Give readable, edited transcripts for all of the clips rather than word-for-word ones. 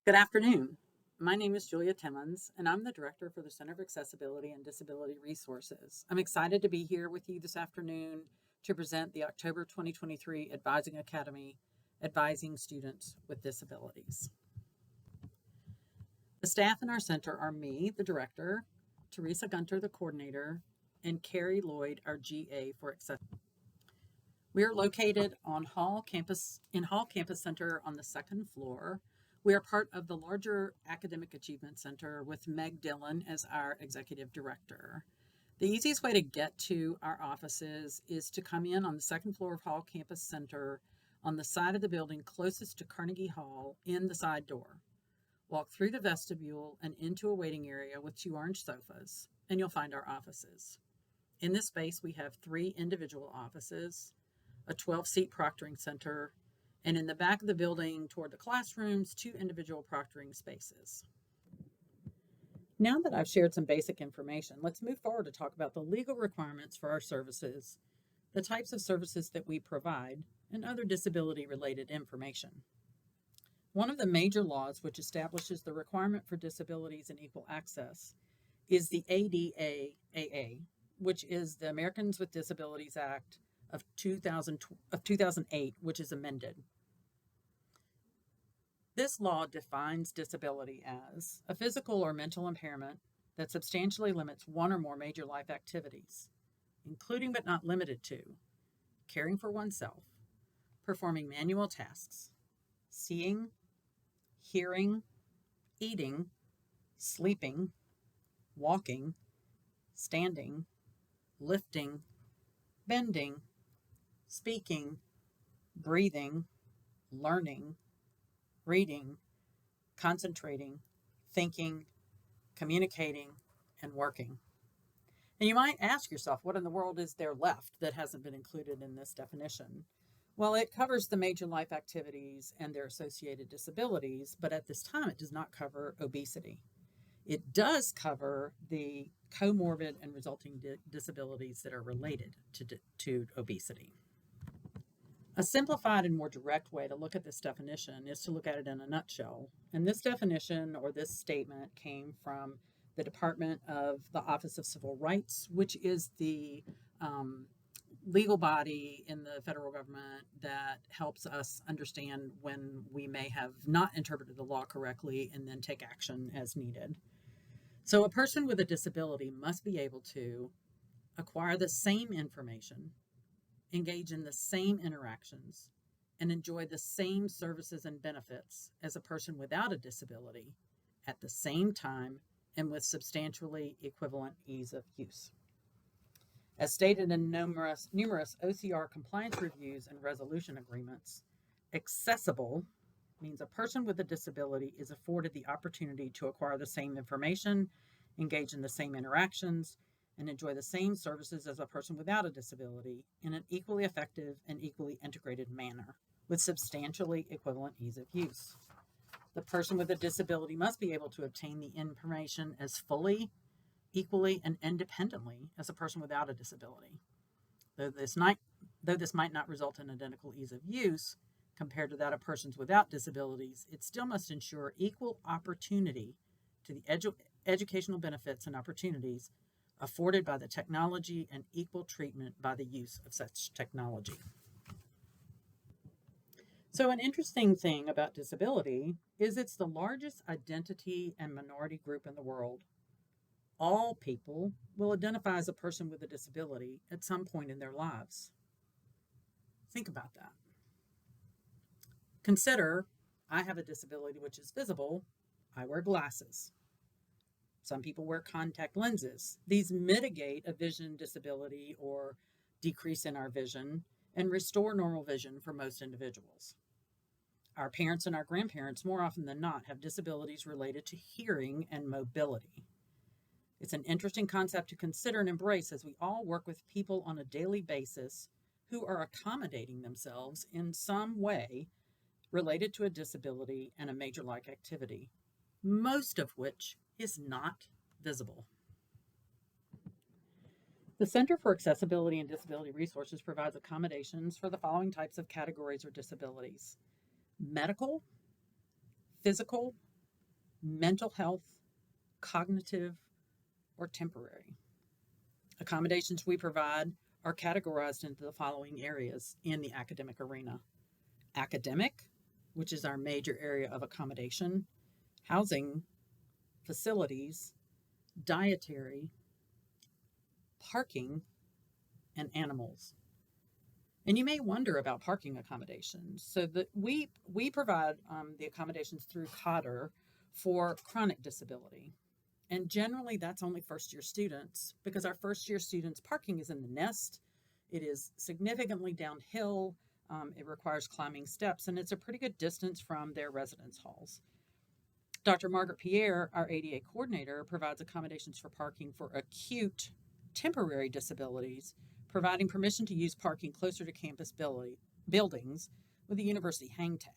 Good afternoon. My name is Julia Timmons, and I'm the Director for the Center for Accessibility and Disability Resources. I'm excited to be here with you this afternoon to present the October 2023 Advising Academy, Advising Students with Disabilities. The staff in our center are me, the Director, Teresa Gunter, the Coordinator, and Carrie Lloyd, our GA for Accessibility. We are located on Hall Campus Center on the second floor. We are part of the larger Academic Achievement Center with Meg Dillon as our Executive Director. The easiest way to get to our offices is to come in on the second floor of Hall Campus Center on the side of the building closest to Carnegie Hall in the side door. Walk through the vestibule and into a waiting area with 2 orange sofas, and you'll find our offices. In this space, we have 3 individual offices, a 12-seat proctoring center, and in the back of the building toward the classrooms, 2 individual proctoring spaces. Now that I've shared some basic information, let's move forward to talk about the legal requirements for our services, the types of services that we provide, and other disability-related information. One of the major laws which establishes the requirement for disabilities and equal access is the ADA, which is the Americans with Disabilities Act of 2008, which is amended. This law defines disability as a physical or mental impairment that substantially limits one or more major life activities, including but not limited to caring for oneself, performing manual tasks, seeing, hearing, eating, sleeping, walking, standing, lifting, bending, speaking, breathing, learning, reading, concentrating, thinking, communicating, and working. And you might ask yourself, what in the world is there left that hasn't been included in this definition? Well, it covers the major life activities and their associated disabilities, but at this time it does not cover obesity. It does cover the comorbid and resulting disabilities that are related to obesity. A simplified and more direct way to look at this definition is to look at it in a nutshell. And this definition or this statement came from the Department of the Office of Civil Rights, which is the legal body in the federal government that helps us understand when we may have not interpreted the law correctly and then take action as needed. So a person with a disability must be able to acquire the same information, engage in the same interactions, and enjoy the same services and benefits as a person without a disability at the same time and with substantially equivalent ease of use. As stated in numerous OCR compliance reviews and resolution agreements, accessible means a person with a disability is afforded the opportunity to acquire the same information, engage in the same interactions, and enjoy the same services as a person without a disability in an equally effective and equally integrated manner with substantially equivalent ease of use. The person with a disability must be able to obtain the information as fully, equally, and independently as a person without a disability. Though this might not result in identical ease of use compared to that of persons without disabilities, it still must ensure equal opportunity to the educational benefits and opportunities afforded by the technology and equal treatment by the use of such technology. So an interesting thing about disability is it's the largest identity and minority group in the world. All people will identify as a person with a disability at some point in their lives. Think about that. Consider, I have a disability which is visible. I wear glasses. Some people wear contact lenses. These mitigate a vision disability or decrease in our vision and restore normal vision for most individuals. Our parents and our grandparents, more often than not, have disabilities related to hearing and mobility. It's an interesting concept to consider and embrace as we all work with people on a daily basis who are accommodating themselves in some way related to a disability and a major life activity, most of which is not visible. The Center for Accessibility and Disability Resources provides accommodations for the following types of categories or disabilities: medical, physical, mental health, cognitive, or temporary. Accommodations we provide are categorized into the following areas in the academic arena: academic, which is our major area of accommodation, housing, facilities, dietary, parking, and animals. And you may wonder about parking accommodations. So that we provide the accommodations through Cotter for chronic disability. And generally that's only first year students, because our first year students parking is in the nest. It is significantly downhill. It requires climbing steps, and it's a pretty good distance from their residence halls. Dr. Margaret Pierre, our ADA coordinator, provides accommodations for parking for acute temporary disabilities, providing permission to use parking closer to campus buildings with a university hang tag.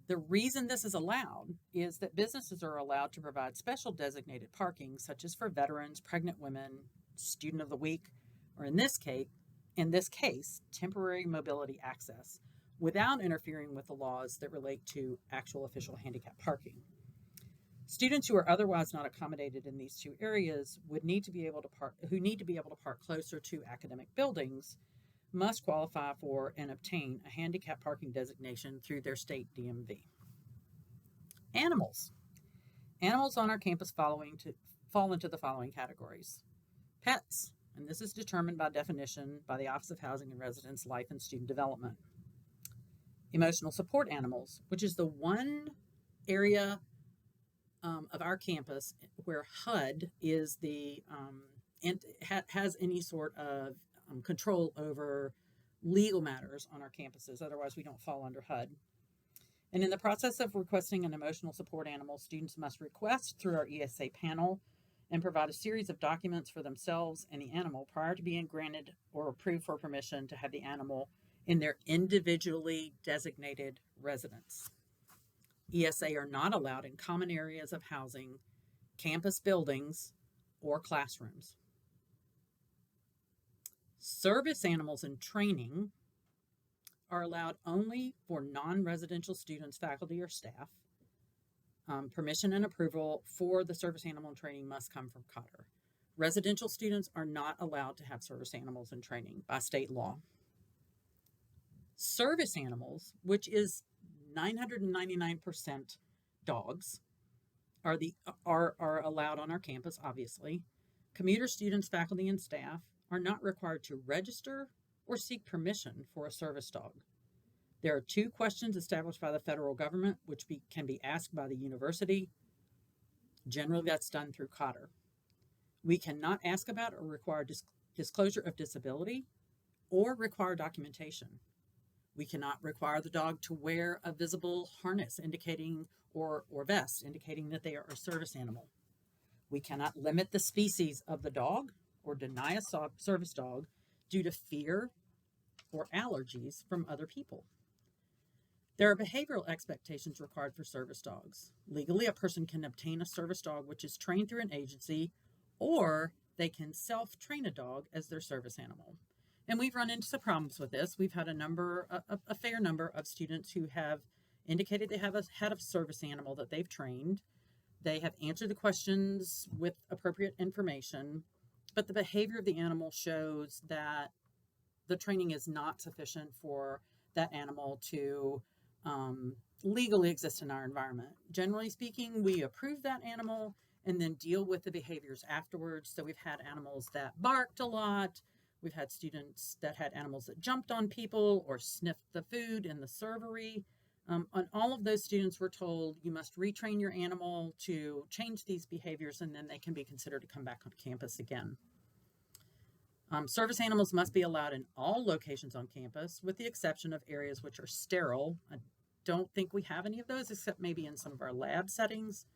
The reason this is allowed is that businesses are allowed to provide special designated parking, such as for veterans, pregnant women, student of the week, or in this case, temporary mobility access, without interfering with the laws that relate to actual official handicap parking. Students who are otherwise not accommodated in these two areas who need to be able to park closer to academic buildings must qualify for and obtain a handicap parking designation through their state DMV. Animals. Animals on our campus fall into the following categories: pets, and this is determined by definition by the Office of Housing and Residence Life and Student Development. Emotional support animals, which is the one area of our campus where HUD is has any sort of control over legal matters on our campuses. Otherwise, we don't fall under HUD. And in the process of requesting an emotional support animal, students must request through our ESA panel and provide a series of documents for themselves and the animal prior to being granted or approved for permission to have the animal in their individually designated residence. ESA are not allowed in common areas of housing, campus buildings, or classrooms. Service animals in training are allowed only for non-residential students, faculty, or staff. Permission and approval for the service animal in training must come from Cotter. Residential students are not allowed to have service animals in training by state law. Service animals, which is 999% dogs, are allowed on our campus, obviously. Commuter students, faculty, and staff are not required to register or seek permission for a service dog. There are 2 questions established by the federal government which can be asked by the university. Generally, that's done through Cotter. We cannot ask about or require disclosure of disability or require documentation. We cannot require the dog to wear a visible harness indicating or vest indicating that they are a service animal. We cannot limit the species of the dog or deny a service dog due to fear or allergies from other people. There are behavioral expectations required for service dogs. Legally, a person can obtain a service dog which is trained through an agency, or they can self-train a dog as their service animal. And we've run into some problems with this. We've had a fair number of students who have indicated they have had a service animal that they've trained. They have answered the questions with appropriate information, but the behavior of the animal shows that the training is not sufficient for that animal to legally exist in our environment. Generally speaking, we approve that animal and then deal with the behaviors afterwards. So we've had animals that barked a lot. We've had students that had animals that jumped on people or sniffed the food in the servery. On all of those students, we're told you must retrain your animal to change these behaviors, and then they can be considered to come back on campus again. Service animals must be allowed in all locations on campus, with the exception of areas which are sterile. I don't think we have any of those, except maybe in some of our lab settings,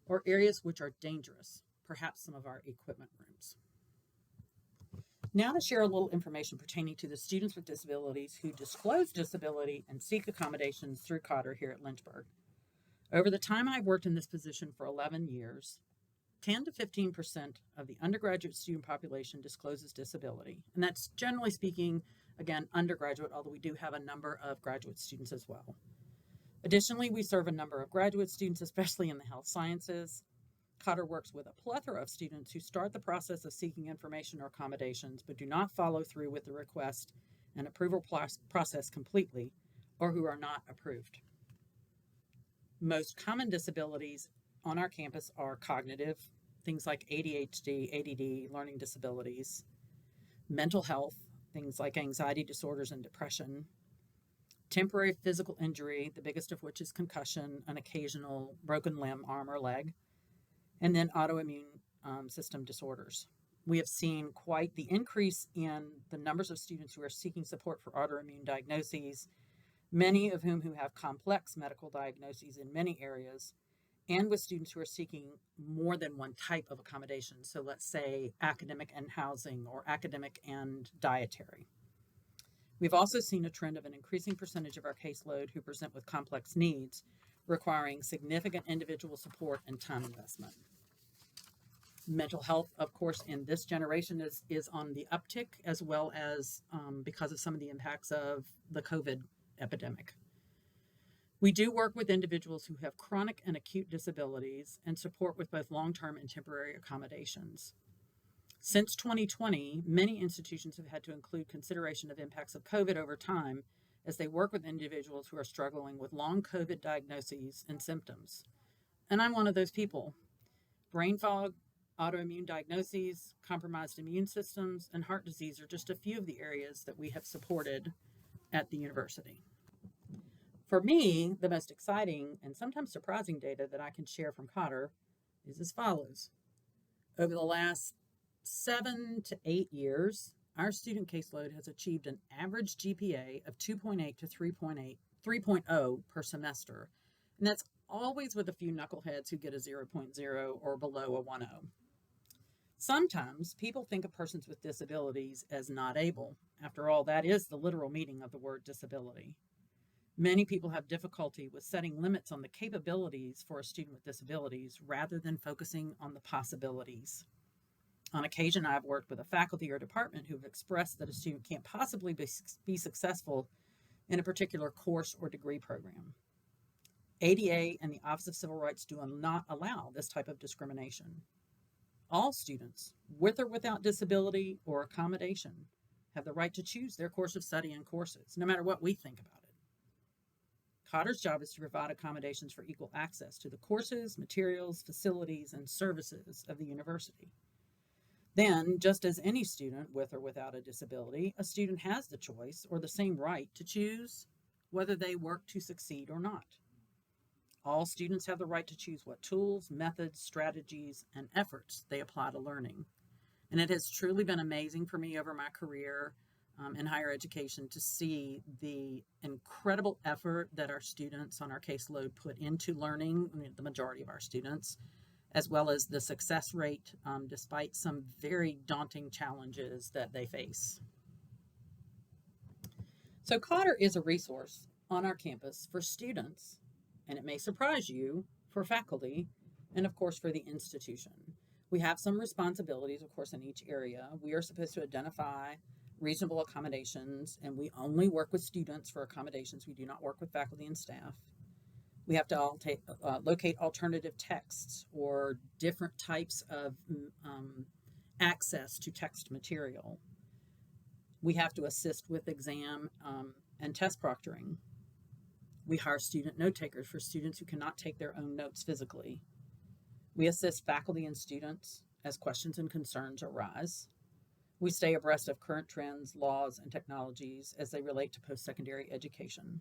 or areas which are dangerous, perhaps some of our equipment rooms. Now to share a little information pertaining to the students with disabilities who disclose disability and seek accommodations through Cotter here at Lynchburg. Over the time I've worked in this position for 11 years, 10 to 15% of the undergraduate student population discloses disability. And that's generally speaking, again, undergraduate, although we do have a number of graduate students as well. Additionally, we serve a number of graduate students, especially in the health sciences. Cotter works with a plethora of students who start the process of seeking information or accommodations but do not follow through with the request and approval process completely, or who are not approved. Most common disabilities on our campus are cognitive, things like ADHD, ADD, learning disabilities, mental health, things like anxiety disorders and depression, temporary physical injury, the biggest of which is concussion, an occasional broken limb, arm, or leg, and then autoimmune system disorders. We have seen quite the increase in the numbers of students who are seeking support for autoimmune diagnoses, many of whom who have complex medical diagnoses in many areas, and with students who are seeking more than one type of accommodation. So let's say academic and housing or academic and dietary. We've also seen a trend of an increasing percentage of our caseload who present with complex needs, requiring significant individual support and time investment. Mental health, of course, in this generation is on the uptick, as well as because of some of the impacts of the COVID epidemic. We do work with individuals who have chronic and acute disabilities and support with both long-term and temporary accommodations. Since 2020, many institutions have had to include consideration of impacts of COVID over time as they work with individuals who are struggling with long COVID diagnoses and symptoms. And I'm one of those people. Brain fog, autoimmune diagnoses, compromised immune systems, and heart disease are just a few of the areas that we have supported at the university. For me, the most exciting and sometimes surprising data that I can share from Cotter is as follows. Over the last 7 to 8 years, our student caseload has achieved an average GPA of 2.8 to 3.0 per semester. And that's always with a few knuckleheads who get a 0.0 or below a 1.0. Sometimes people think of persons with disabilities as not able. After all, that is the literal meaning of the word disability. Many people have difficulty with setting limits on the capabilities for a student with disabilities rather than focusing on the possibilities. On occasion, I've worked with a faculty or department who have expressed that a student can't possibly be successful in a particular course or degree program. ADA and the Office of Civil Rights do not allow this type of discrimination. All students, with or without disability or accommodation, have the right to choose their course of study and courses, no matter what we think about it. Cotter's job is to provide accommodations for equal access to the courses, materials, facilities, and services of the university. Then, just as any student with or without a disability, a student has the choice or the same right to choose whether they work to succeed or not. All students have the right to choose what tools, methods, strategies, and efforts they apply to learning. And it has truly been amazing for me over my career in higher education to see the incredible effort that our students on our caseload put into learning, the majority of our students, as well as the success rate despite some very daunting challenges that they face. So Cotter is a resource on our campus for students, and it may surprise you, for faculty, and of course for the institution. We have some responsibilities, of course, in each area. We are supposed to identify reasonable accommodations, and we only work with students for accommodations. We do not work with faculty and staff. We have to locate alternative texts or different types of access to text material. We have to assist with exam and test proctoring. We hire student note takers for students who cannot take their own notes physically. We assist faculty and students as questions and concerns arise. We stay abreast of current trends, laws, and technologies as they relate to post-secondary education.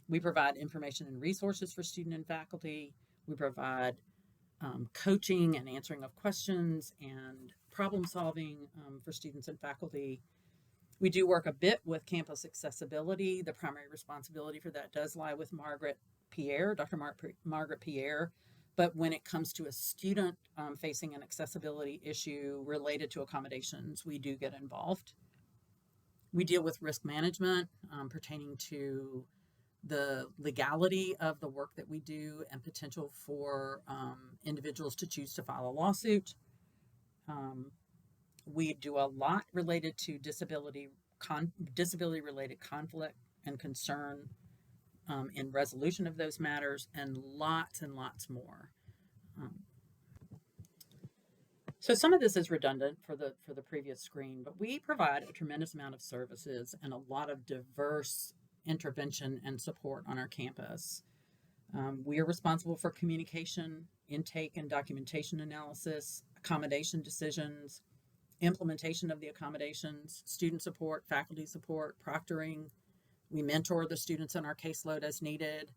We provide information and resources for student and faculty. We provide coaching and answering of questions and problem solving for students and faculty. We do work a bit with campus accessibility. The primary responsibility for that does lie with Margaret Pierre, Dr. Margaret Pierre. But when it comes to a student facing an accessibility issue related to accommodations, we do get involved. We deal with risk management pertaining to the legality of the work that we do and potential for individuals to choose to file a lawsuit. We do a lot related to disability-related conflict and concern in resolution of those matters, and lots more. Um, so some of this is redundant for the previous screen, but we provide a tremendous amount of services and a lot of diverse intervention and support on our campus. We are responsible for communication, intake and documentation analysis, accommodation decisions, implementation of the accommodations, student support, faculty support, proctoring. We mentor the students in our caseload as needed.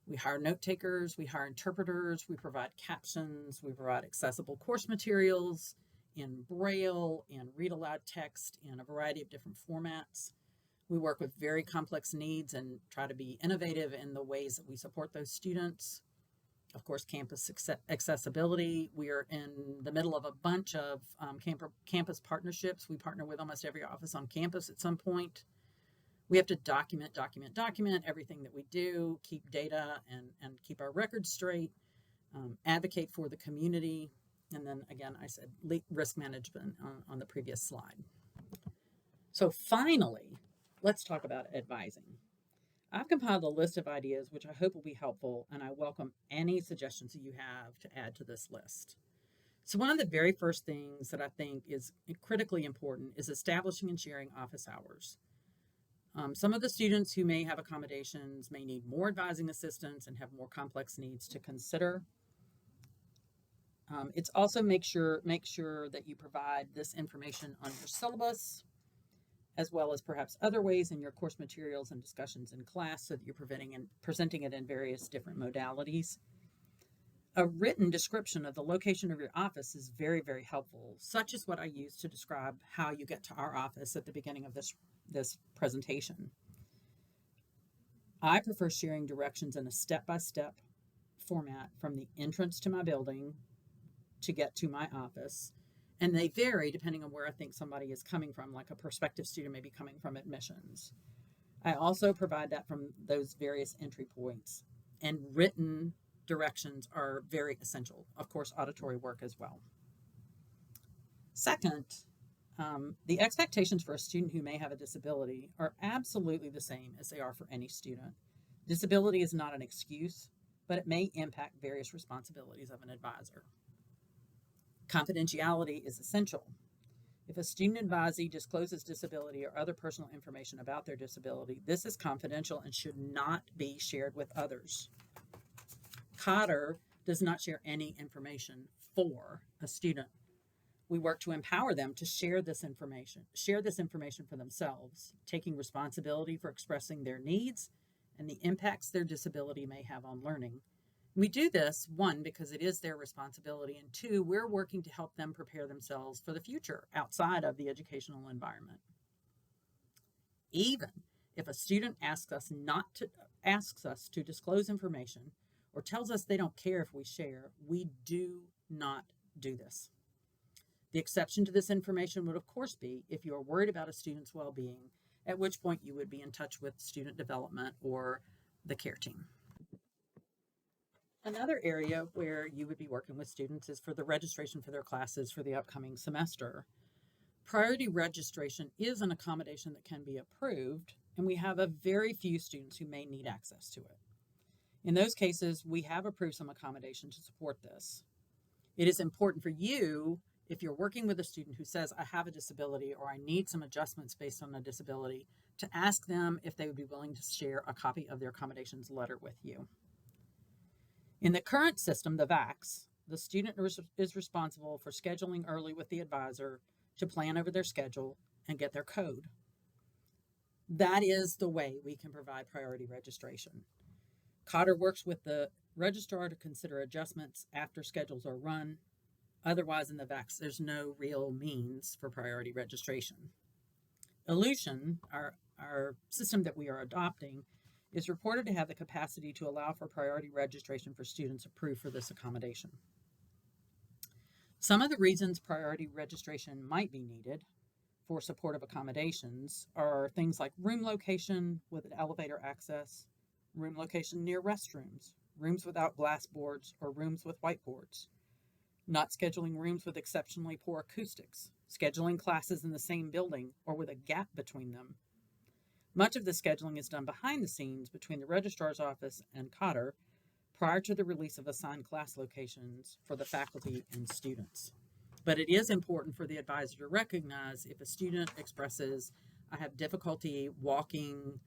We hire note takers, we hire interpreters, we provide captions, we provide accessible course materials in Braille, in read aloud text, in a variety of different formats. We work with very complex needs and try to be innovative in the ways that we support those students. Of course, campus accessibility. We are in the middle of a bunch of campus partnerships. We partner with almost every office on campus at some point. We have to document everything that we do, keep data and keep our records straight, advocate for the community. And then again, I said risk management on the previous slide. So finally, let's talk about advising. I've compiled a list of ideas which I hope will be helpful, and I welcome any suggestions that you have to add to this list. So one of the very first things that I think is critically important is establishing and sharing office hours. Some of the students who may have accommodations may need more advising assistance and have more complex needs to consider. It's also make sure that you provide this information on your syllabus, as well as perhaps other ways in your course materials and discussions in class, so that you're presenting it in various different modalities. A written description of the location of your office is very, very helpful, such as what I use to describe how you get to our office at the beginning of this presentation. I prefer sharing directions in a step-by-step format from the entrance to my building to get to my office. And they vary depending on where I think somebody is coming from, like a prospective student may be coming from admissions. I also provide that from those various entry points. And written directions are very essential. Of course, auditory work as well. Second, the expectations for a student who may have a disability are absolutely the same as they are for any student. Disability is not an excuse, but it may impact various responsibilities of an advisor. Confidentiality is essential. If a student advisee discloses disability or other personal information about their disability, this is confidential and should not be shared with others. Cotter does not share any information for a student. We work to empower them to share this information for themselves, taking responsibility for expressing their needs and the impacts their disability may have on learning. We do this, one, because it is their responsibility, and two, we're working to help them prepare themselves for the future outside of the educational environment. Even if a student asks us to disclose information or tells us they don't care if we share, we do not do this. The exception to this information would, of course, be if you are worried about a student's well-being, at which point you would be in touch with student development or the care team. Another area where you would be working with students is for the registration for their classes for the upcoming semester. Priority registration is an accommodation that can be approved, and we have a very few students who may need access to it. In those cases, we have approved some accommodation to support this. It is important for you, if you're working with a student who says, I have a disability or I need some adjustments based on a disability, to ask them if they would be willing to share a copy of their accommodations letter with you. In the current system, the VAX, the student is responsible for scheduling early with the advisor to plan over their schedule and get their code. That is the way we can provide priority registration. Cotter works with the registrar to consider adjustments after schedules are run. Otherwise, in the VAX, there's no real means for priority registration. Illusion, our system that we are adopting, is reported to have the capacity to allow for priority registration for students approved for this accommodation. Some of the reasons priority registration might be needed for supportive accommodations are things like room location with elevator access, room location near restrooms, rooms without glass boards or rooms with whiteboards, not scheduling rooms with exceptionally poor acoustics, scheduling classes in the same building or with a gap between them, Much of the scheduling is done behind the scenes between the registrar's office and Cotter prior to the release of assigned class locations for the faculty and students. But it is important for the advisor to recognize if a student expresses, I have difficulty walking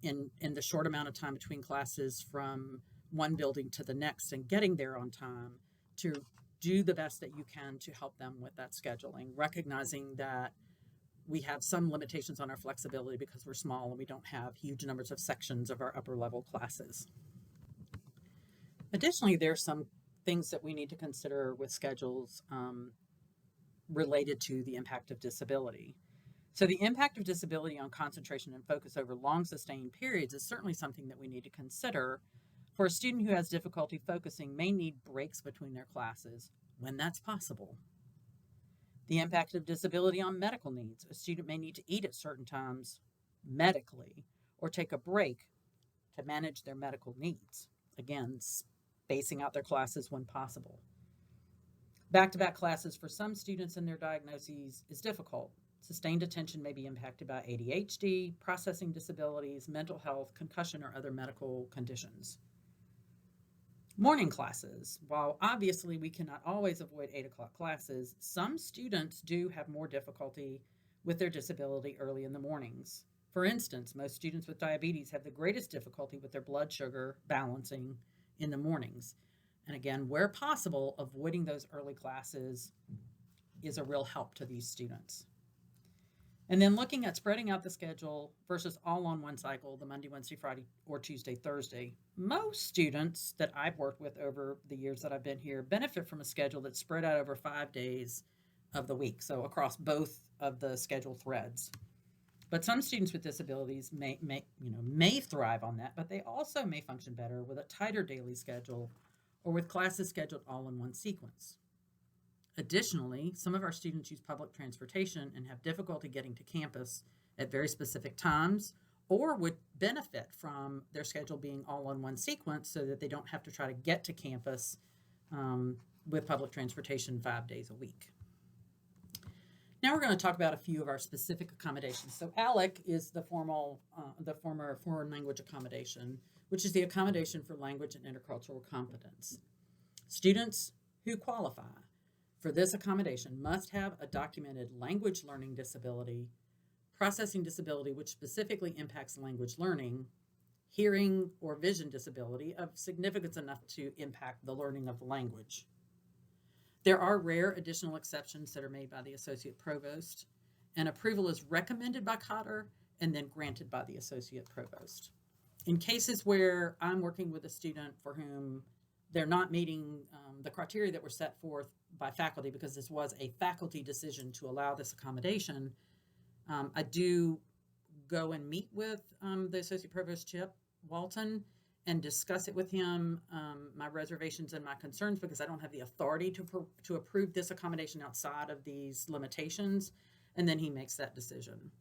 in the short amount of time between classes from one building to the next and getting there on time, to do the best that you can to help them with that scheduling, recognizing that we have some limitations on our flexibility because we're small and we don't have huge numbers of sections of our upper level classes. Additionally, there are some things that we need to consider with schedules related to the impact of disability. So the impact of disability on concentration and focus over long sustained periods is certainly something that we need to consider. For a student who has difficulty focusing may need breaks between their classes when that's possible. The impact of disability on medical needs. A student may need to eat at certain times medically or take a break to manage their medical needs. Again, spacing out their classes when possible. Back-to-back classes for some students and their diagnoses is difficult. Sustained attention may be impacted by ADHD, processing disabilities, mental health, concussion, or other medical conditions. Morning classes. While obviously we cannot always avoid 8 o'clock classes, some students do have more difficulty with their disability early in the mornings. For instance, most students with diabetes have the greatest difficulty with their blood sugar balancing in the mornings. And again, where possible, avoiding those early classes is a real help to these students. And then looking at spreading out the schedule versus all on one cycle, the Monday, Wednesday, Friday, or Tuesday, Thursday. Most students that I've worked with over the years that I've been here benefit from a schedule that's spread out over 5 days of the week, so across both of the schedule threads. But some students with disabilities may thrive on that, but they also may function better with a tighter daily schedule or with classes scheduled all in one sequence. Additionally, some of our students use public transportation and have difficulty getting to campus at very specific times, or would benefit from their schedule being all in one sequence so that they don't have to try to get to campus with public transportation 5 days a week. Now we're going to talk about a few of our specific accommodations. So ALEC is the former foreign language accommodation, which is the accommodation for language and intercultural competence. Students who qualify for this accommodation must have a documented language learning disability, processing disability, which specifically impacts language learning, hearing or vision disability of significance enough to impact the learning of the language. There are rare additional exceptions that are made by the Associate Provost, and approval is recommended by Cotter and then granted by the Associate Provost. In cases where I'm working with a student for whom they're not meeting the criteria that were set forth by faculty, because this was a faculty decision to allow this accommodation, I do go and meet with the Associate Provost Chip Walton and discuss it with him, my reservations and my concerns, because I don't have the authority to approve this accommodation outside of these limitations, and then he makes that decision.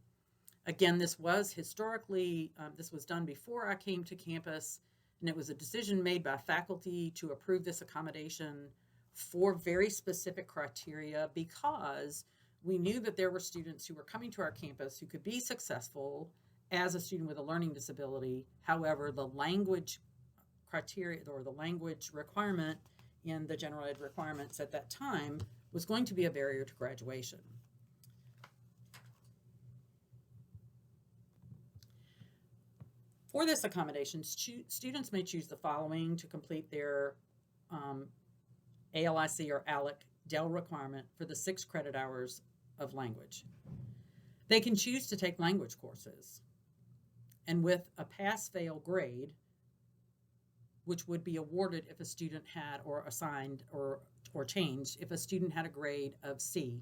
Again, this was historically, this was done before I came to campus, and it was a decision made by faculty to approve this accommodation for very specific criteria, because we knew that there were students who were coming to our campus who could be successful as a student with a learning disability. However, the language criteria or the language requirement in the general ed requirements at that time was going to be a barrier to graduation. For this accommodation, students may choose the following to complete their ALIC or ALEC DEL requirement for the 6 credit hours of language. They can choose to take language courses, and with a pass-fail grade, which would be awarded if a student had, or assigned or changed, if a student had a grade of C.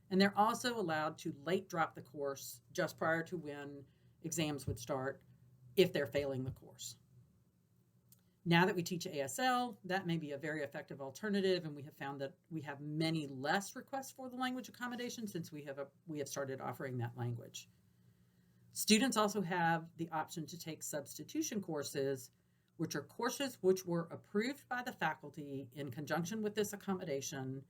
And they're also allowed to late drop the course just prior to when exams would start if they're failing the course. Now that we teach ASL, that may be a very effective alternative, and we have found that we have many less requests for the language accommodation since we have started offering that language. Students also have the option to take substitution courses, which are courses which were approved by the faculty in conjunction with this accommodation,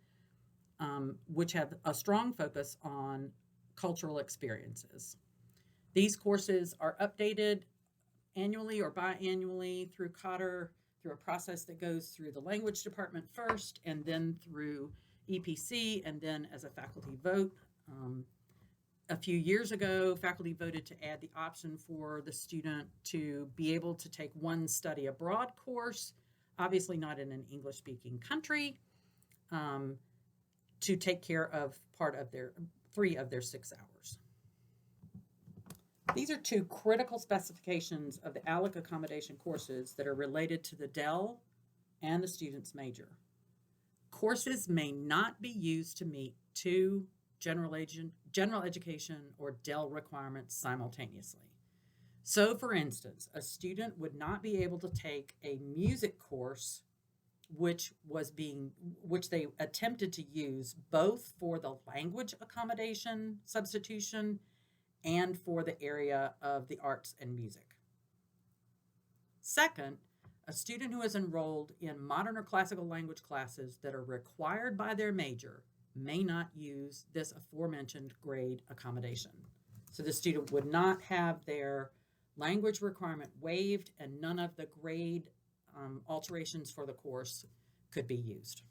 which have a strong focus on cultural experiences. These courses are updated annually or biannually through Cotter, through a process that goes through the language department first, and then through EPC, and then as a faculty vote. A few years ago, faculty voted to add the option for the student to be able to take one study abroad course, obviously not in an English-speaking country, to take care of part of their 3 of their 6 hours. These are 2 critical specifications of the ALEC accommodation courses that are related to the DEL and the student's major. Courses may not be used to meet 2 general education or DEL requirements simultaneously. So, for instance, a student would not be able to take a music course which they attempted to use both for the language accommodation substitution and for the area of the arts and music. Second, a student who is enrolled in modern or classical language classes that are required by their major may not use this aforementioned grade accommodation. So the student would not have their language requirement waived, and none of the grade alterations for the course could be used.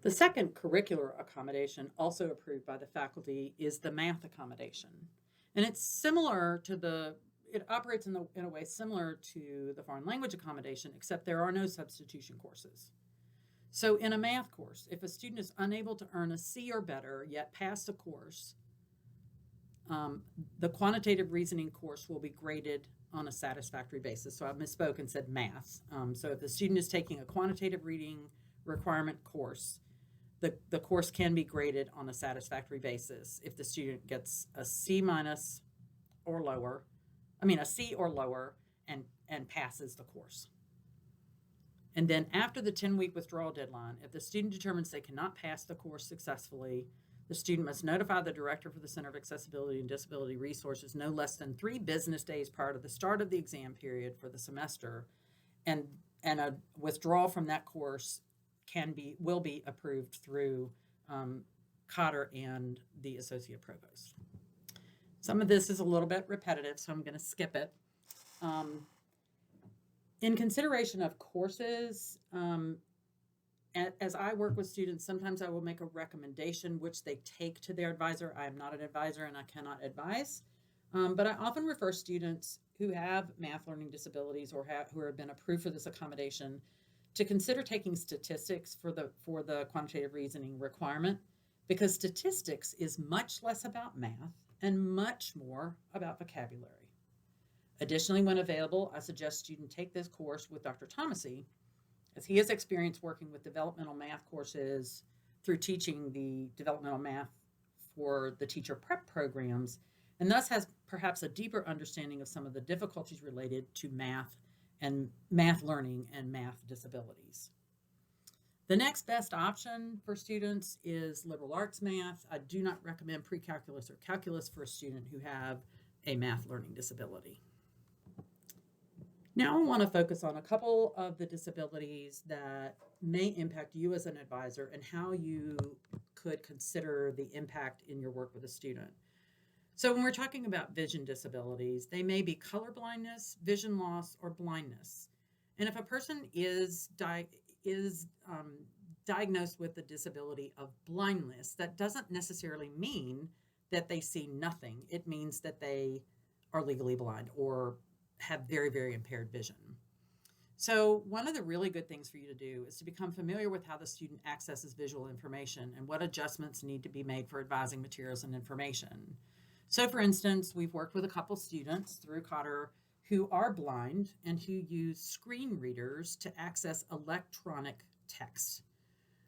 The second curricular accommodation also approved by the faculty is the math accommodation. And it's similar to it operates in a way similar to the foreign language accommodation, except there are no substitution courses. So in a math course, if a student is unable to earn a C or better, yet pass the course, the quantitative reasoning course will be graded on a satisfactory basis. So I misspoke and said math. So if the student is taking a quantitative reading requirement course, the course can be graded on a satisfactory basis if the student gets a C minus or lower, a C or lower, and passes the course. And then after the 10-week withdrawal deadline, if the student determines they cannot pass the course successfully, the student must notify the director for the Center of Accessibility and Disability Resources no less than 3 business days prior to the start of the exam period for the semester, and a withdrawal from that course will be approved through Cotter and the Associate Provost. Some of this is a little bit repetitive, so I'm going to skip it. In consideration of courses, as I work with students, sometimes I will make a recommendation which they take to their advisor. I am not an advisor and I cannot advise, but I often refer students who have math learning disabilities or who have been approved for this accommodation to consider taking statistics for the quantitative reasoning requirement, because statistics is much less about math and much more about vocabulary. Additionally, when available, I suggest students take this course with Dr. Thomasy, as he has experience working with developmental math courses through teaching the developmental math for the teacher prep programs, and thus has perhaps a deeper understanding of some of the difficulties related to math and math learning and math disabilities. The next best option for students is liberal arts math. I do not recommend pre-calculus or calculus for a student who have a math learning disability. Now I want to focus on a couple of the disabilities that may impact you as an advisor and how you could consider the impact in your work with a student. So when we're talking about vision disabilities, they may be color blindness, vision loss, or blindness. And if a person is diagnosed with the disability of blindness, that doesn't necessarily mean that they see nothing. It means that they are legally blind or have very, very impaired vision. So one of the really good things for you to do is to become familiar with how the student accesses visual information and what adjustments need to be made for advising materials and information. So for instance, we've worked with a couple students through Cotter who are blind and who use screen readers to access electronic text.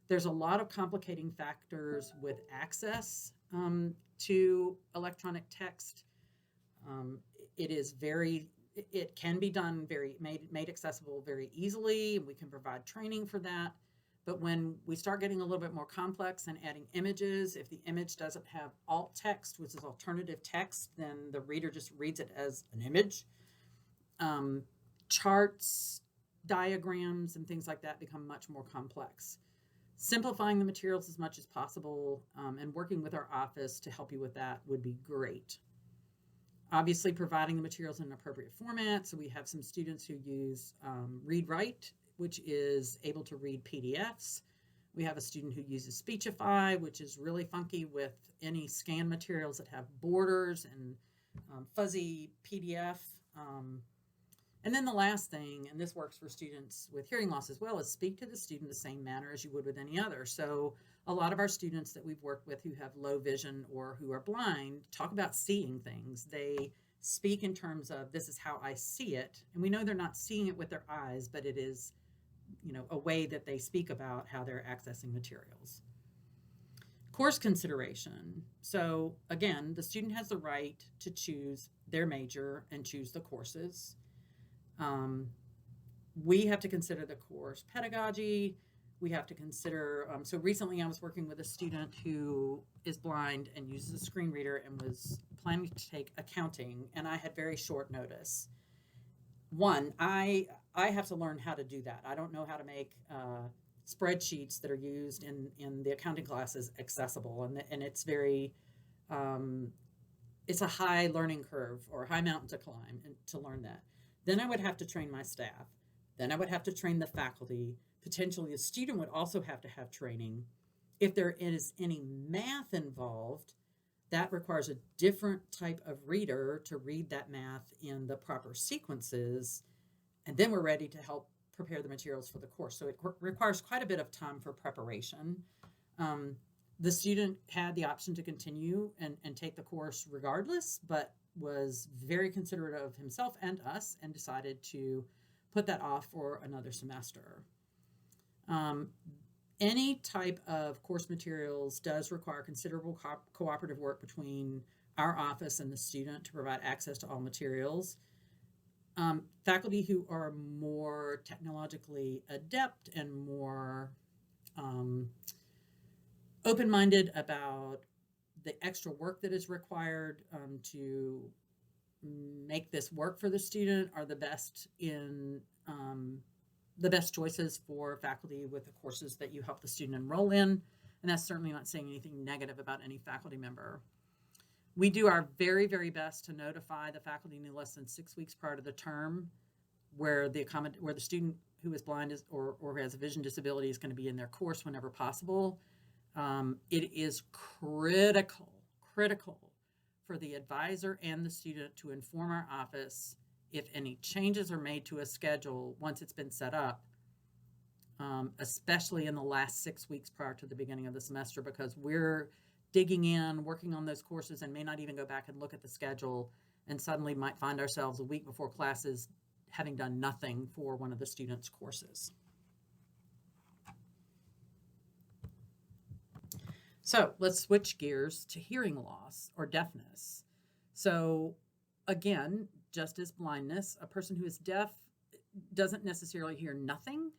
There's a lot of complicating factors with access to electronic text. It can be done made accessible very easily, and we can provide training for that. But when we start getting a little bit more complex and adding images, if the image doesn't have alt text, which is alternative text, then the reader just reads it as an image. Charts, diagrams, and things like that become much more complex. Simplifying the materials as much as possible, and working with our office to help you with that would be great. Obviously, providing the materials in an appropriate format. So we have some students who use read-write, which is able to read PDFs. We have a student who uses Speechify, which is really funky with any scan materials that have borders and fuzzy PDF. And then the last thing, and this works for students with hearing loss as well, is speak to the student the same manner as you would with any other. So a lot of our students that we've worked with who have low vision or who are blind talk about seeing things. They speak in terms of, this is how I see it. And we know they're not seeing it with their eyes, but it is, a way that they speak about how they're accessing materials. Course consideration. So again, the student has the right to choose their major and choose the courses. We have to consider the course pedagogy. We have to consider, so recently I was working with a student who is blind and uses a screen reader and was planning to take accounting, and I had very short notice. One, I have to learn how to do that. I don't know how to make spreadsheets that are used in the accounting classes accessible, and it's very, it's a high learning curve or a high mountain to climb and to learn that. Then I would have to train my staff. Then I would have to train the faculty. Potentially, a student would also have to have training. If there is any math involved, that requires a different type of reader to read that math in the proper sequences. And then we're ready to help prepare the materials for the course. So it requires quite a bit of time for preparation. The student had the option to continue and take the course regardless, but was very considerate of himself and us and decided to put that off for another semester. Any type of course materials does require considerable cooperative work between our office and the student to provide access to all materials. Faculty who are more technologically adept and more open-minded about the extra work that is required to make this work for the student are the best choices for faculty with the courses that you help the student enroll in. And that's certainly not saying anything negative about any faculty member. We do our very, very best to notify the faculty no less than 6 weeks prior to the term where the student who is blind or has a vision disability is going to be in their course whenever possible. It is critical for the advisor and the student to inform our office if any changes are made to a schedule once it's been set up, especially in the last 6 weeks prior to the beginning of the semester, because we're digging in, working on those courses, and may not even go back and look at the schedule, and suddenly might find ourselves a week before classes having done nothing for one of the students' courses. So let's switch gears to hearing loss or deafness. So again, just as blindness, a person who is deaf doesn't necessarily hear nothing,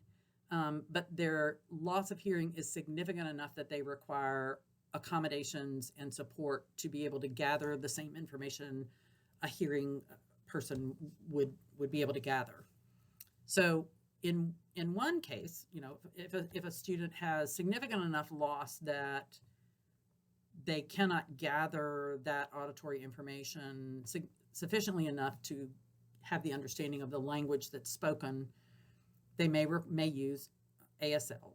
but their loss of hearing is significant enough that they require accommodations and support to be able to gather the same information a hearing person would be able to gather. So in one case, if a student has significant enough loss that they cannot gather that auditory information sufficiently enough to have the understanding of the language that's spoken, they may use ASL.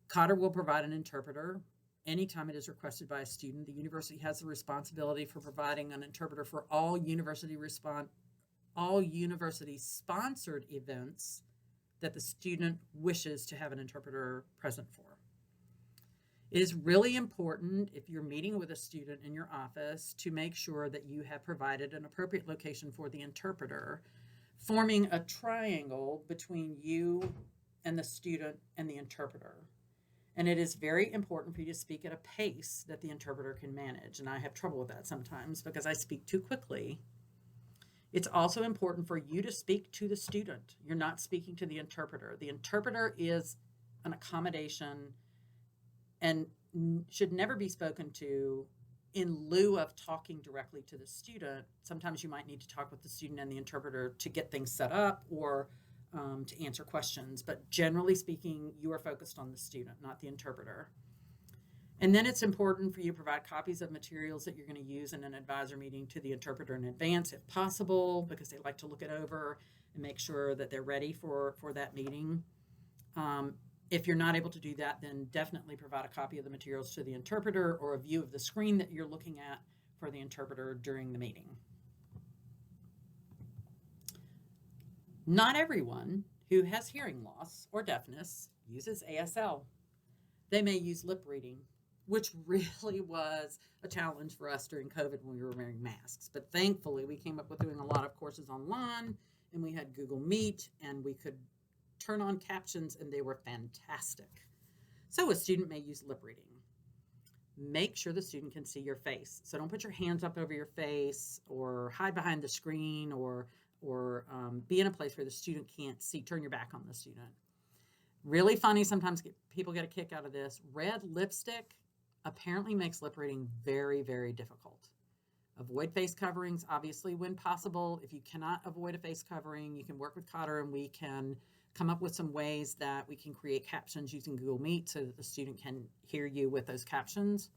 Cotter will provide an interpreter anytime it is requested by a student. The university has the responsibility for providing an interpreter for all university-sponsored events that the student wishes to have an interpreter present for. It is really important, if you're meeting with a student in your office, to make sure that you have provided an appropriate location for the interpreter, forming a triangle between you and the student and the interpreter. And it is very important for you to speak at a pace that the interpreter can manage. And I have trouble with that sometimes because I speak too quickly. It's also important for you to speak to the student. You're not speaking to the interpreter. The interpreter is an accommodation, and should never be spoken to in lieu of talking directly to the student. Sometimes you might need to talk with the student and the interpreter to get things set up or to answer questions. But generally speaking, you are focused on the student, not the interpreter. And then it's important for you to provide copies of materials that you're going to use in an advisor meeting to the interpreter in advance, if possible, because they like to look it over and make sure that they're ready for that meeting. If you're not able to do that, then definitely provide a copy of the materials to the interpreter or a view of the screen that you're looking at for the interpreter during the meeting. Not everyone who has hearing loss or deafness uses ASL. They may use lip reading, which really was a challenge for us during COVID when we were wearing masks. But thankfully, we came up with doing a lot of courses online, and we had Google Meet, and we could turn on captions, and they were fantastic. So a student may use lip reading. Make sure the student can see your face. So don't put your hands up over your face or hide behind the screen or be in a place where the student can't see. Turn your back on the student. Really funny, sometimes people get a kick out of this. Red lipstick apparently makes lip reading very, very difficult. Avoid face coverings, obviously, when possible. If you cannot avoid a face covering, you can work with Cotter and we can come up with some ways that we can create captions using Google Meet so that the student can hear you with those captions.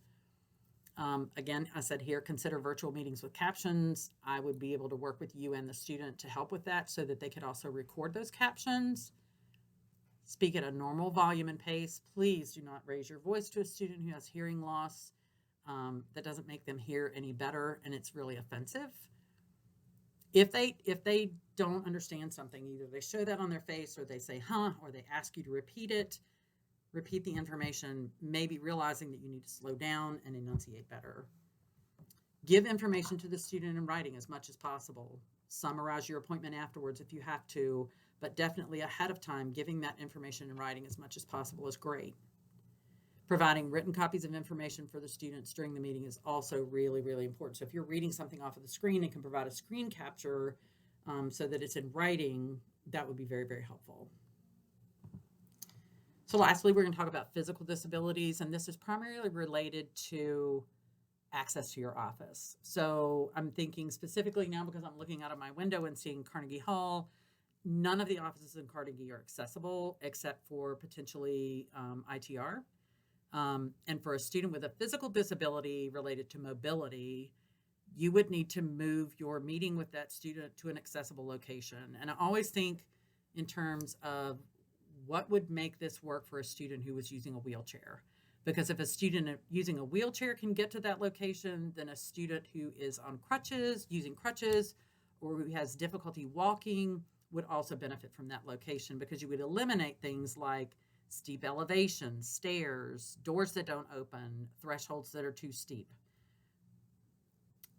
Again, I said here, consider virtual meetings with captions. I would be able to work with you and the student to help with that so that they could also record those captions. Speak at a normal volume and pace. Please do not raise your voice to a student who has hearing loss. That doesn't make them hear any better, and it's really offensive. If they don't understand something, either they show that on their face or they say, huh, or they ask you to repeat it, repeat the information, maybe realizing that you need to slow down and enunciate better. Give information to the student in writing as much as possible. Summarize your appointment afterwards if you have to, but definitely ahead of time, giving that information in writing as much as possible is great. Providing written copies of information for the students during the meeting is also really, really important. So if you're reading something off of the screen and can provide a screen capture so that it's in writing, that would be very, very helpful. So lastly, we're going to talk about physical disabilities, and this is primarily related to access to your office. So I'm thinking specifically now because I'm looking out of my window and seeing Carnegie Hall. None of the offices in Carnegie are accessible except for potentially ITR. And for a student with a physical disability related to mobility, you would need to move your meeting with that student to an accessible location. And I always think in terms of what would make this work for a student who was using a wheelchair. Because if a student using a wheelchair can get to that location, then a student who is on crutches, using crutches, or who has difficulty walking would also benefit from that location, because you would eliminate things like steep elevations, stairs, doors that don't open, thresholds that are too steep.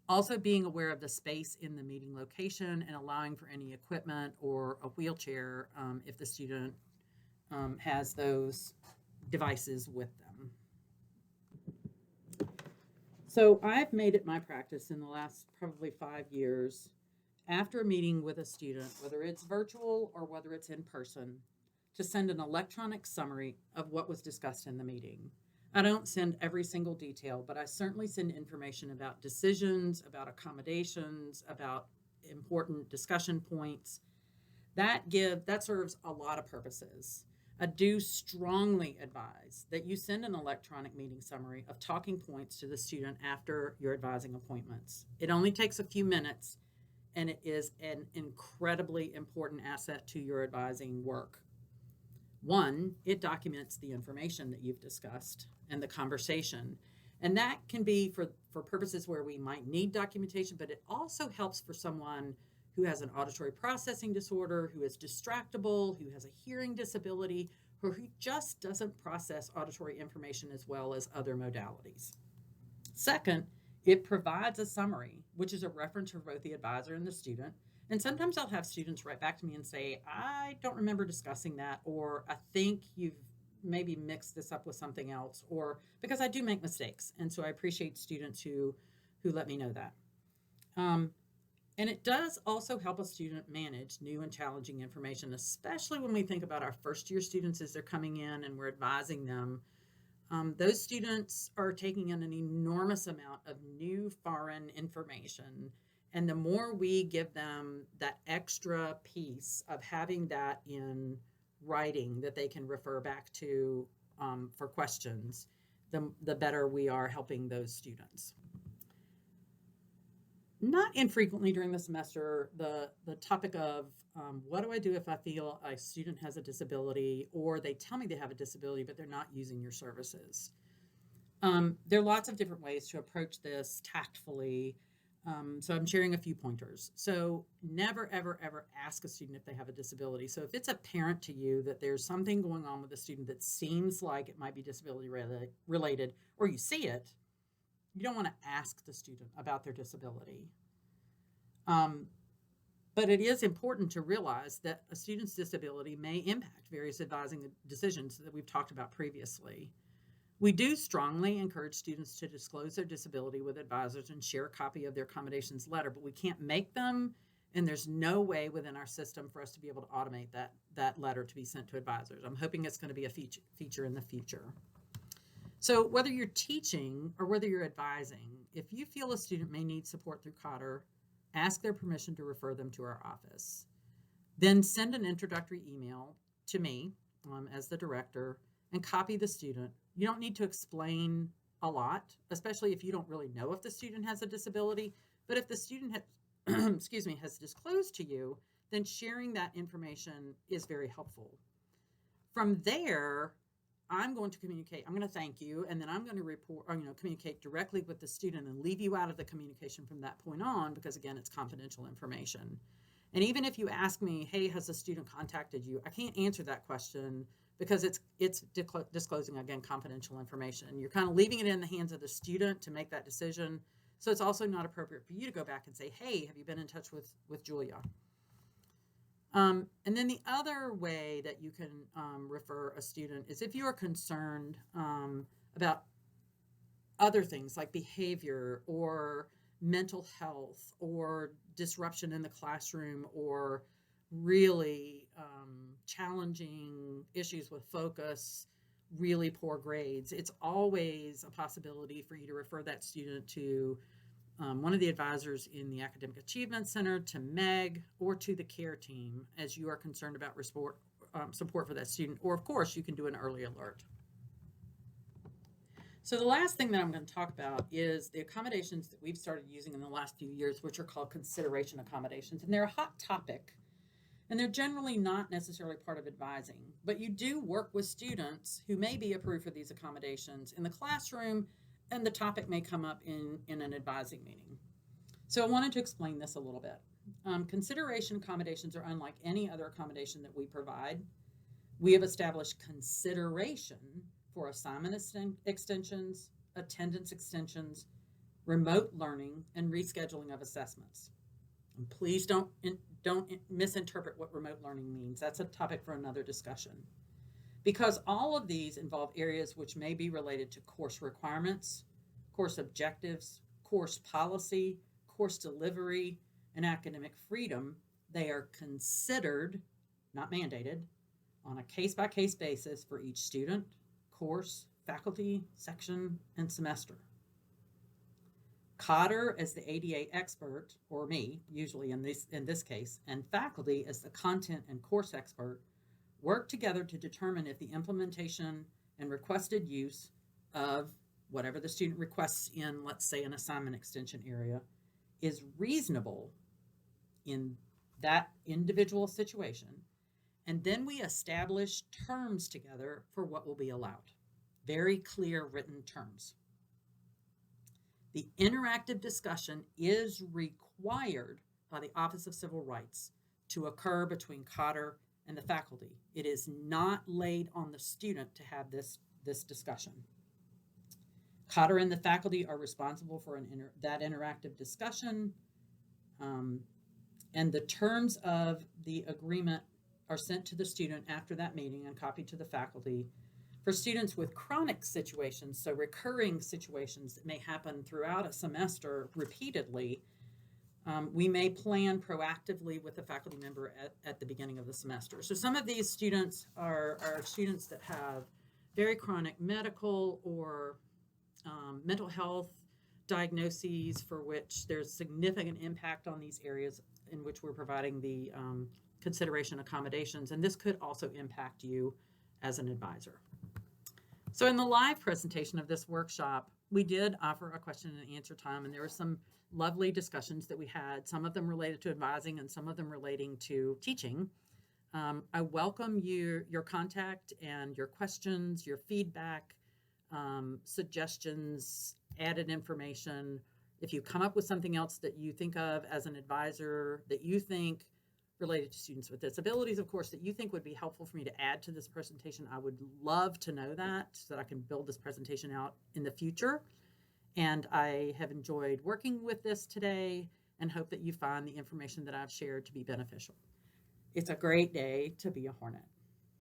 Also being aware of the space in the meeting location and allowing for any equipment or a wheelchair if the student has those devices with them. So I've made it my practice in the last probably 5 years, after a meeting with a student, whether it's virtual or whether it's in person, to send an electronic summary of what was discussed in the meeting. I don't send every single detail, but I certainly send information about decisions, about accommodations, about important discussion points. That serves a lot of purposes. I do strongly advise that you send an electronic meeting summary of talking points to the student after your advising appointments. It only takes a few minutes, and it is an incredibly important asset to your advising work. One, it documents the information that you've discussed and the conversation. And that can be for purposes where we might need documentation, but it also helps for someone who has an auditory processing disorder, who is distractible, who has a hearing disability, or who just doesn't process auditory information as well as other modalities. Second, it provides a summary, which is a reference for both the advisor and the student. And sometimes I'll have students write back to me and say, I don't remember discussing that, or I think you've maybe mixed this up with something else, or because I do make mistakes. And so I appreciate students who let me know that. And it does also help a student manage new and challenging information, especially when we think about our first year students as they're coming in and we're advising them. Those students are taking in an enormous amount of new foreign information. And the more we give them that extra piece of having that in writing that they can refer back to for questions, the better we are helping those students. Not infrequently during the semester, the topic of what do I do if I feel a student has a disability or they tell me they have a disability, but they're not using your services. There are lots of different ways to approach this tactfully. So I'm sharing a few pointers. So never, ever, ever ask a student if they have a disability. So if it's apparent to you that there's something going on with a student that seems like it might be disability related, or you see it, you don't want to ask the student about their disability. But it is important to realize that a student's disability may impact various advising decisions that we've talked about previously. We do strongly encourage students to disclose their disability with advisors and share a copy of their accommodations letter, but we can't make them, and there's no way within our system for us to be able to automate that letter to be sent to advisors. I'm hoping it's going to be a feature in the future. So whether you're teaching or whether you're advising, if you feel a student may need support through Cotter, ask their permission to refer them to our office. Then send an introductory email to me as the director and copy the student. You don't need to explain a lot, especially if you don't really know if the student has a disability. But if the student has disclosed to you, then sharing that information is very helpful. From there, I'm going to communicate. I'm going to thank you, and then I'm going to communicate directly with the student and leave you out of the communication from that point on, because again, it's confidential information. And even if you ask me, hey, has the student contacted you? I can't answer that question because it's disclosing, again, confidential information. You're kind of leaving it in the hands of the student to make that decision. So it's also not appropriate for you to go back and say, hey, have you been in touch with Julia? And then the other way that you can refer a student is if you are concerned about other things like behavior or mental health or disruption in the classroom or really challenging issues with focus, really poor grades. It's always a possibility for you to refer that student to one of the advisors in the Academic Achievement Center, to Meg, or to the care team as you are concerned about support for that student. Or, of course, you can do an early alert. So the last thing that I'm going to talk about is the accommodations that we've started using in the last few years, which are called consideration accommodations. And they're a hot topic, and they're generally not necessarily part of advising. But you do work with students who may be approved for these accommodations in the classroom, and the topic may come up in an advising meeting. So I wanted to explain this a little bit. Consideration accommodations are unlike any other accommodation that we provide. We have established consideration for assignment extensions, attendance extensions, remote learning, and rescheduling of assessments. And please don't misinterpret what remote learning means. That's a topic for another discussion. Because all of these involve areas which may be related to course requirements, course objectives, course policy, course delivery, and academic freedom, they are considered, not mandated, on a case-by-case basis for each student, course, faculty, section, and semester. Cotter as the ADA expert, or me, usually in this case, and faculty as the content and course expert, work together to determine if the implementation and requested use of whatever the student requests in, let's say, an assignment extension area, is reasonable in that individual situation. And then we establish terms together for what will be allowed. Very clear written terms. The interactive discussion is required by the Office of Civil Rights to occur between Cotter and the faculty. It is not laid on the student to have this discussion. Cotter and the faculty are responsible for that interactive discussion, and the terms of the agreement are sent to the student after that meeting and copied to the faculty. For students with chronic situations, so recurring situations that may happen throughout a semester repeatedly, We may plan proactively with a faculty member at the beginning of the semester. So some of these students are students that have very chronic medical or mental health diagnoses for which there's significant impact on these areas in which we're providing the consideration accommodations. And this could also impact you as an advisor. So in the live presentation of this workshop, we did offer a question and answer time, and there were some lovely discussions that we had, some of them related to advising and some of them relating to teaching. I welcome your contact and your questions, your feedback, suggestions, added information. If you come up with something else that you think of as an advisor that you think related to students with disabilities, of course, that you think would be helpful for me to add to this presentation, I would love to know that so that I can build this presentation out in the future. And I have enjoyed working with this today and hope that you find the information that I've shared to be beneficial. It's a great day to be a Hornet.